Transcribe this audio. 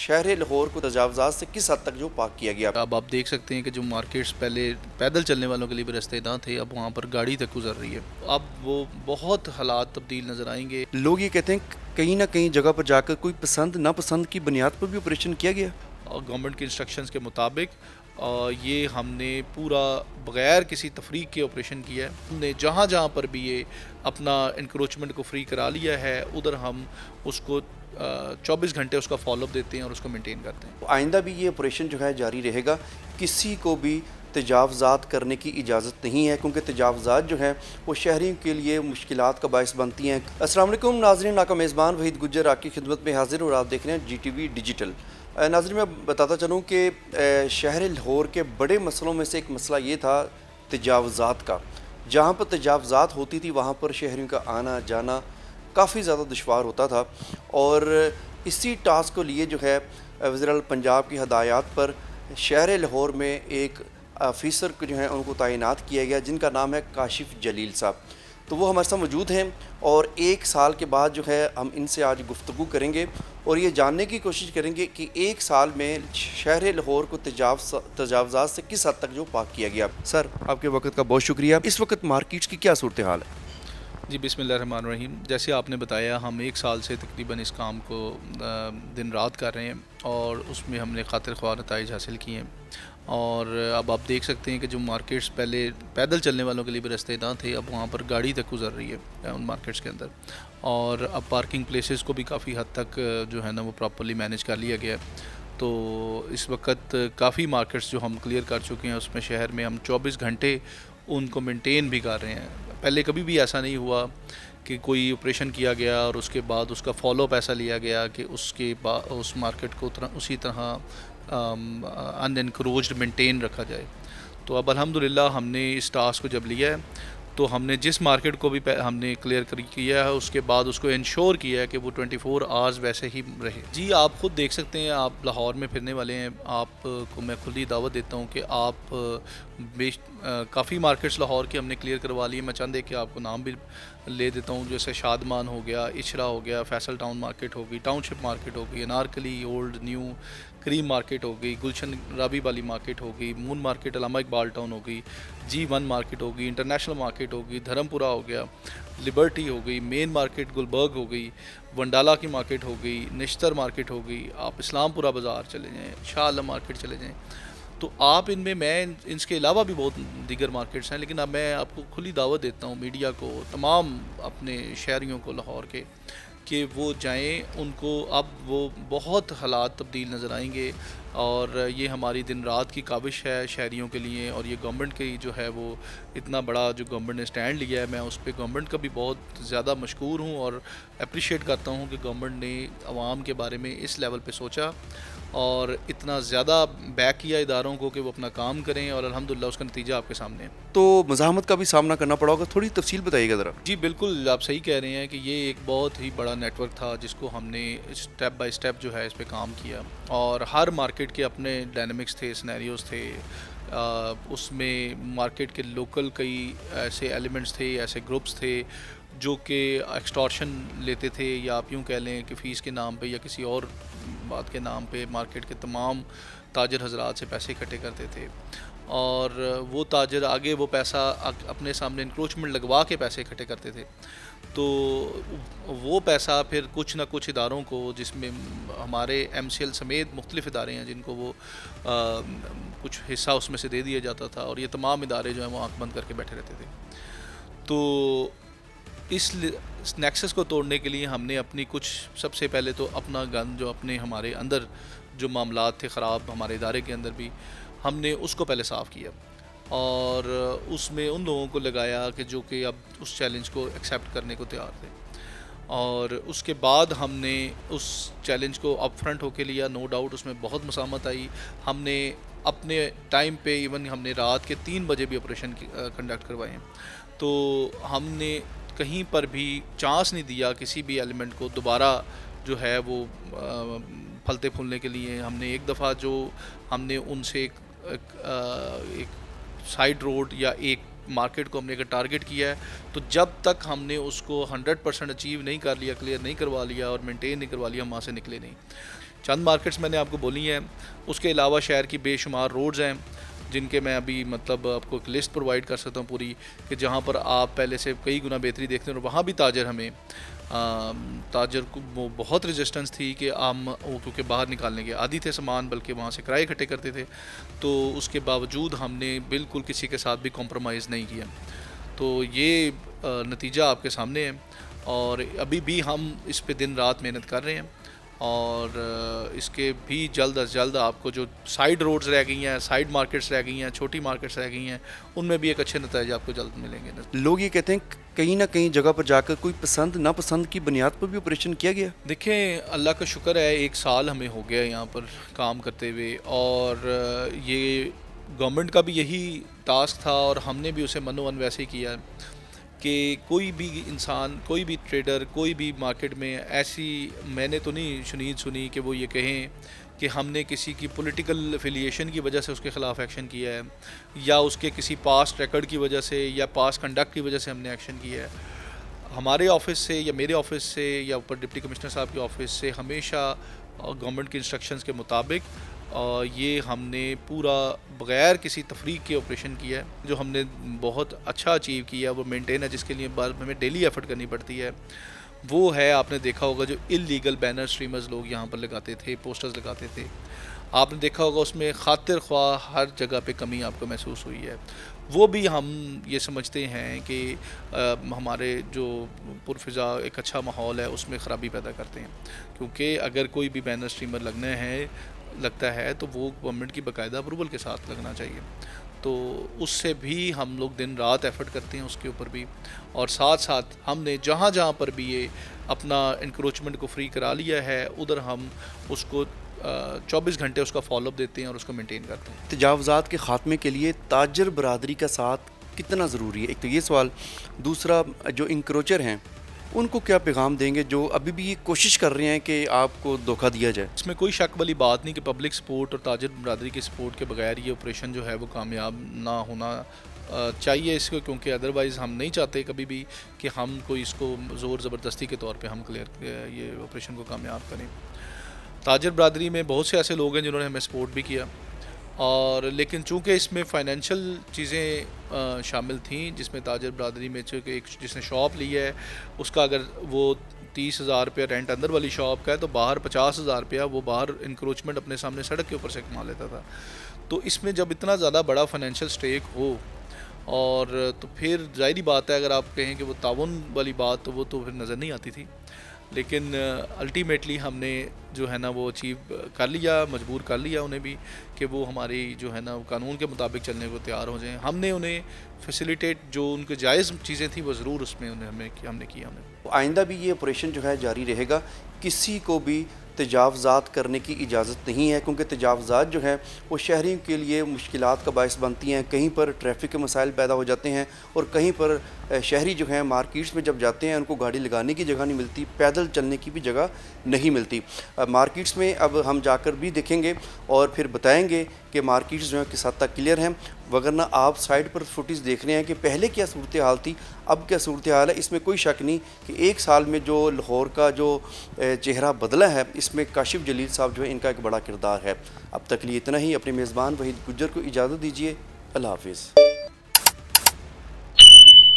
شہر لاہور کو تجاوزات سے کس حد تک جو پاک کیا گیا؟ اب آپ دیکھ سکتے ہیں کہ جو مارکیٹس پہلے پیدل چلنے والوں کے لیے بھی رستے نہ تھے، اب وہاں پر گاڑی تک گزر رہی ہے. اب وہ بہت حالات تبدیل نظر آئیں گے. لوگ یہ کہتے ہیں کہ کہیں نہ کہیں جگہ پر جا کر کوئی پسند ناپسند کی بنیاد پر بھی آپریشن کیا گیا. گورنمنٹ کے انسٹرکشنز کے مطابق یہ ہم نے پورا بغیر کسی تفریق کے آپریشن کیا ہے. ہم نے جہاں جہاں پر بھی یہ اپنا انکروچمنٹ کو فری کرا لیا ہے، ادھر ہم اس کو 24 گھنٹے اس کا فالو اپ دیتے ہیں اور اس کو مینٹین کرتے ہیں. آئندہ بھی یہ آپریشن جو ہے جاری رہے گا. کسی کو بھی تجاوزات کرنے کی اجازت نہیں ہے، کیونکہ تجاوزات جو ہیں وہ شہریوں کے لیے مشکلات کا باعث بنتی ہیں. السلام علیکم ناظرین، آپ کا میزبان وحید گجر آپ کی خدمت میں حاضر اور آپ دیکھ رہے ہیں جی ٹی وی ڈیجیٹل. ناظرین، میں بتاتا چلوں کہ شہر لاہور کے بڑے مسئلوں میں سے ایک مسئلہ یہ تھا تجاوزات کا. جہاں پر تجاوزات ہوتی تھی وہاں پر شہریوں کا آنا جانا کافی زیادہ دشوار ہوتا تھا، اور اسی ٹاسک کو لیے جو ہے وزیر اعلیٰ پنجاب کی ہدایات پر شہر لاہور میں ایک آفیسر کو جو ہے ان کو تعینات کیا گیا، جن کا نام ہے کاشف جلیل صاحب. تو وہ ہمارے ساتھ موجود ہیں اور ایک سال کے بعد جو ہے ہم ان سے آج گفتگو کریں گے اور یہ جاننے کی کوشش کریں گے کہ ایک سال میں شہر لاہور کو تجاوزات سے کس حد تک جو پاک کیا گیا. سر، آپ کے وقت کا بہت شکریہ. اس وقت مارکیٹس کی کیا صورتحال ہے؟ جی بسم اللہ الرحمن الرحیم. جیسے آپ نے بتایا، ہم ایک سال سے تقریباً اس کام کو دن رات کر رہے ہیں اور اس میں ہم نے خاطر خواہ نتائج حاصل کیے ہیں. اور اب آپ دیکھ سکتے ہیں کہ جو مارکیٹس پہلے پیدل چلنے والوں کے لیے بھی رستے نہ تھے، اب وہاں پر گاڑی تک گزر رہی ہے ان مارکیٹس کے اندر. اور اب پارکنگ پلیسز کو بھی کافی حد تک جو ہے نا وہ پراپرلی مینیج کر لیا گیا ہے. تو اس وقت کافی مارکیٹس جو ہم کلیئر کر چکے ہیں، اس میں شہر میں ہم 24 گھنٹے ان کو مینٹین بھی کر رہے ہیں. پہلے کبھی بھی ایسا نہیں ہوا کہ کوئی آپریشن کیا گیا اور اس کے بعد اس کا فالو اپ ایسا لیا گیا کہ اس مارکیٹ کو اسی طرح ان انکروچڈ مینٹین رکھا جائے. تو اب الحمدللہ ہم نے اس ٹاسک کو جب لیا ہے تو ہم نے جس مارکیٹ کو بھی ہم نے کلیئر کیا ہے، اس کے بعد اس کو انشور کیا ہے کہ وہ 24 آورز ویسے ہی رہے. جی آپ خود دیکھ سکتے ہیں، آپ لاہور میں پھرنے والے ہیں، آپ کو میں کھلی دعوت دیتا ہوں کہ آپ کافی مارکیٹس لاہور کی ہم نے کلیئر کروا لی ہے. میں چند ایک کہ آپ کو نام بھی لے دیتا ہوں، جیسے شادمان ہو گیا، اشرا ہو گیا، فیصل ٹاؤن مارکیٹ ہوگی، ٹاؤن شپ مارکیٹ ہوگی، انارکلی اولڈ نیو کریم مارکیٹ ہوگی، گلشن رابی والی مارکیٹ ہوگی، مون مارکیٹ علامہ اقبال ٹاؤن ہوگی، G1 مارکیٹ ہوگی، انٹرنیشنل مارکیٹ ہوگی، دھرم پورہ ہو گیا، لبرٹی ہو گئی، مین مارکیٹ گلبرگ ہو گئی، ونڈالا کی مارکیٹ ہو گئی، نشتر مارکیٹ ہو گئی، آپ اسلام پورہ بازار چلے جائیں، شاہ عالم مارکیٹ چلے جائیں. تو آپ ان میں اس کے علاوہ بھی بہت دیگر مارکیٹس ہیں، لیکن اب میں آپ کو کھلی دعوت دیتا ہوں میڈیا کو، تمام اپنے شہریوں کو لاہور کے، کہ وہ جائیں. ان کو اب وہ بہت حالات تبدیل نظر آئیں گے، اور یہ ہماری دن رات کی کاوش ہے شہریوں کے لیے. اور یہ گورنمنٹ کی جو ہے وہ اتنا بڑا جو گورنمنٹ نے سٹینڈ لیا ہے، میں اس پہ گورنمنٹ کا بھی بہت زیادہ مشکور ہوں اور اپریشیٹ کرتا ہوں کہ گورنمنٹ نے عوام کے بارے میں اس لیول پہ سوچا اور اتنا زیادہ بیک کیا اداروں کو کہ وہ اپنا کام کریں، اور الحمدللہ اس کا نتیجہ آپ کے سامنے ہے. تو مزاحمت کا بھی سامنا کرنا پڑا ہوگا، تھوڑی تفصیل بتائیے گا ذرا. جی بالکل، آپ صحیح کہہ رہے ہیں کہ یہ ایک بہت ہی بڑا نیٹ ورک تھا جس کو ہم نے اسٹیپ بائی اسٹیپ جو ہے اس پہ کام کیا، اور ہر مارکیٹ کے اپنے ڈائنامکس تھے، سینیریوز تھے. اس میں مارکیٹ کے لوکل کئی ایسے ایلیمنٹس تھے، ایسے گروپس تھے جو کہ ایکسٹورشن لیتے تھے، یا آپ یوں کہہ لیں کہ فیس کے نام پہ یا کسی اور بات کے نام پہ مارکیٹ کے تمام تاجر حضرات سے پیسے اکٹھے کرتے تھے. اور وہ تاجر آگے وہ پیسہ اپنے سامنے انکروچمنٹ لگوا کے پیسے اکٹھے کرتے تھے. تو وہ پیسہ پھر کچھ نہ کچھ اداروں کو، جس میں ہمارے ایم سی ایل سمیت مختلف ادارے ہیں جن کو وہ کچھ حصہ اس میں سے دے دیا جاتا تھا، اور یہ تمام ادارے جو ہیں وہ آنکھ بند کر کے بیٹھے رہتے تھے. تو اس نیکسس کو توڑنے کے لیے ہم نے اپنی کچھ، سب سے پہلے تو اپنا گن جو اپنے ہمارے اندر جو معاملات تھے خراب ہمارے ادارے کے اندر بھی، ہم نے اس کو پہلے صاف کیا، اور اس میں ان لوگوں کو لگایا کہ جو کہ اب اس چیلنج کو ایکسیپٹ کرنے کو تیار تھے. اور اس کے بعد ہم نے اس چیلنج کو اپ فرنٹ ہو کے لیا. نو ڈاؤٹ اس میں بہت مسامت آئی. ہم نے اپنے ٹائم پہ ایون ہم نے رات کے 3 بجے بھی آپریشن کنڈکٹ کروائے ہیں. تو ہم نے کہیں پر بھی چانس نہیں دیا کسی بھی ایلیمنٹ کو دوبارہ جو ہے وہ پھلتے پھولنے کے لیے. ہم نے ایک دفعہ جو ہم نے ان سے ایک سائیڈ روڈ یا ایک مارکیٹ کو ہم نے اگر ٹارگٹ کیا ہے، تو جب تک ہم نے اس کو 100% اچیو نہیں کر لیا، کلیئر نہیں کروا لیا اور مینٹین نہیں کروا لیا، ہم وہاں سے نکلے نہیں. چند مارکیٹس میں نے آپ کو بولی ہیں، اس کے علاوہ شہر کی بے شمار روڈز ہیں جن کے میں ابھی مطلب آپ کو ایک لسٹ پرووائڈ کر سکتا ہوں پوری، کہ جہاں پر آپ پہلے سے کئی گنا بہتری دیکھتے ہیں، اور وہاں بھی تاجر کو وہ بہت ریزسٹنس تھی کہ ہم وہ کیونکہ باہر نکالنے کے عادی تھے سامان، بلکہ وہاں سے کرائے اکٹھے کرتے تھے، تو اس کے باوجود ہم نے بالکل کسی کے ساتھ بھی کمپرومائز نہیں کیا. تو یہ نتیجہ آپ کے سامنے ہے، اور ابھی بھی ہم اس پہ دن رات محنت کر رہے ہیں، اور اس کے بھی جلد از جلد آپ کو جو سائیڈ روڈز رہ گئی ہیں، سائیڈ مارکیٹس رہ گئی ہیں، چھوٹی مارکیٹس رہ گئی ہیں، ان میں بھی ایک اچھے نتائج آپ کو جلد ملیں گے. لوگ یہ کہتے ہیں کہیں نہ کہیں جگہ پر جا کر کوئی پسند ناپسند کی بنیاد پر بھی آپریشن کیا گیا. دیکھیں، اللہ کا شکر ہے 1 سال ہمیں ہو گیا یہاں پر کام کرتے ہوئے، اور یہ گورنمنٹ کا بھی یہی ٹاسک تھا، اور ہم نے بھی اسے منو ویسے ہی کیا کہ کوئی بھی انسان، کوئی بھی ٹریڈر، کوئی بھی مارکیٹ میں ایسی میں نے تو نہیں شنید سنی کہ وہ یہ کہیں کہ ہم نے کسی کی پولیٹیکل افیلیشن کی وجہ سے اس کے خلاف ایکشن کیا ہے، یا اس کے کسی پاسٹ ریکارڈ کی وجہ سے یا پاسٹ کنڈکٹ کی وجہ سے ہم نے ایکشن کیا ہے. ہمارے آفس سے یا میرے آفس سے یا اوپر ڈپٹی کمشنر صاحب کے آفس سے ہمیشہ گورنمنٹ کے انسٹرکشنز کے مطابق یہ ہم نے پورا بغیر کسی تفریق کے آپریشن کیا ہے، جو ہم نے بہت اچھا اچیو کیا ہے. وہ مینٹین ہے، جس کے لیے ہمیں ڈیلی ایفرٹ کرنی پڑتی ہے. وہ ہے، آپ نے دیکھا ہوگا جو اللیگل بینر اسٹریمرز لوگ یہاں پر لگاتے تھے، پوسٹرز لگاتے تھے، آپ نے دیکھا ہوگا اس میں خاطر خواہ ہر جگہ پہ کمی آپ کو محسوس ہوئی ہے. وہ بھی ہم یہ سمجھتے ہیں کہ ہمارے جو پرفضا ایک اچھا ماحول ہے اس میں خرابی پیدا کرتے ہیں، کیونکہ اگر کوئی بھی بینر اسٹریمر لگتا ہے تو وہ گورنمنٹ کی باقاعدہ اپروول کے ساتھ لگنا چاہیے. تو اس سے بھی ہم لوگ دن رات ایفرٹ کرتے ہیں اس کے اوپر بھی، اور ساتھ ساتھ ہم نے جہاں جہاں پر بھی یہ اپنا انکروچمنٹ کو فری کرا لیا ہے ادھر ہم اس کو 24 گھنٹے اس کا فالو اپ دیتے ہیں اور اس کو مینٹین کرتے ہیں. تجاوزات کے خاتمے کے لیے تاجر برادری کا ساتھ کتنا ضروری ہے؟ ایک تو یہ سوال. دوسرا، جو انکروچر ہیں ان کو کیا پیغام دیں گے جو ابھی بھی یہ کوشش کر رہے ہیں کہ آپ کو دھوکہ دیا جائے؟ اس میں کوئی شک والی بات نہیں کہ پبلک سپورٹ اور تاجر برادری کی سپورٹ کے بغیر یہ آپریشن جو ہے وہ کامیاب نہ ہونا چاہیے اس کو، کیونکہ ادروائز ہم نہیں چاہتے کبھی بھی کہ ہم کوئی اس کو زور زبردستی کے طور پہ ہم یہ آپریشن کو کامیاب کریں. تاجر برادری میں بہت سے ایسے لوگ ہیں جنہوں نے ہمیں سپورٹ بھی کیا، اور لیکن چونکہ اس میں فائنینشیل چیزیں شامل تھیں، جس میں تاجر برادری میں چونکہ ایک جس نے شاپ لی ہے اس کا اگر وہ 30,000 روپیہ رینٹ اندر والی شاپ کا ہے تو باہر 50,000 روپیہ وہ باہر انکروچمنٹ اپنے سامنے سڑک کے اوپر سے کما لیتا تھا. تو اس میں جب اتنا زیادہ بڑا فائنینشیل سٹیک ہو، اور تو پھر ظاہری بات ہے اگر آپ کہیں کہ وہ تعاون والی بات تو وہ تو پھر نظر نہیں آتی تھی. لیکن الٹیمیٹلی ہم نے جو ہے نا وہ اچیو کر لیا، مجبور کر لیا انہیں بھی کہ وہ ہماری جو ہے نا قانون کے مطابق چلنے کو تیار ہو جائیں. ہم نے انہیں فیسیلیٹیٹ جو ان کے جائز چیزیں تھیں وہ ضرور اس میں ہم نے کیا. آئندہ بھی یہ آپریشن جو ہے جاری رہے گا. کسی کو بھی تجاوزات کرنے کی اجازت نہیں ہے، کیونکہ تجاوزات جو ہے وہ شہریوں کے لیے مشکلات کا باعث بنتی ہیں. کہیں پر ٹریفک کے مسائل پیدا ہو جاتے ہیں، اور کہیں پر شہری جو ہیں مارکیٹس میں جب جاتے ہیں ان کو گاڑی لگانے کی جگہ نہیں ملتی، پیدل چلنے کی بھی جگہ نہیں ملتی. مارکیٹس میں اب ہم جا کر بھی دیکھیں گے اور پھر بتائیں گے کہ مارکیٹس جو ہیں کس حد تک کلیئر ہیں. وگرنہ آپ سائٹ پر فوٹیج دیکھ رہے ہیں کہ پہلے کیا صورتحال تھی، اب کیا صورتحال ہے. اس میں کوئی شک نہیں کہ 1 سال میں جو لاہور کا جو چہرہ بدلا ہے اس میں کاشف جلیل صاحب جو ہے ان کا ایک بڑا کردار ہے. اب تک لیے اتنا ہی. اپنے میزبان وحید گجر کو اجازت دیجیے. اللہ حافظ.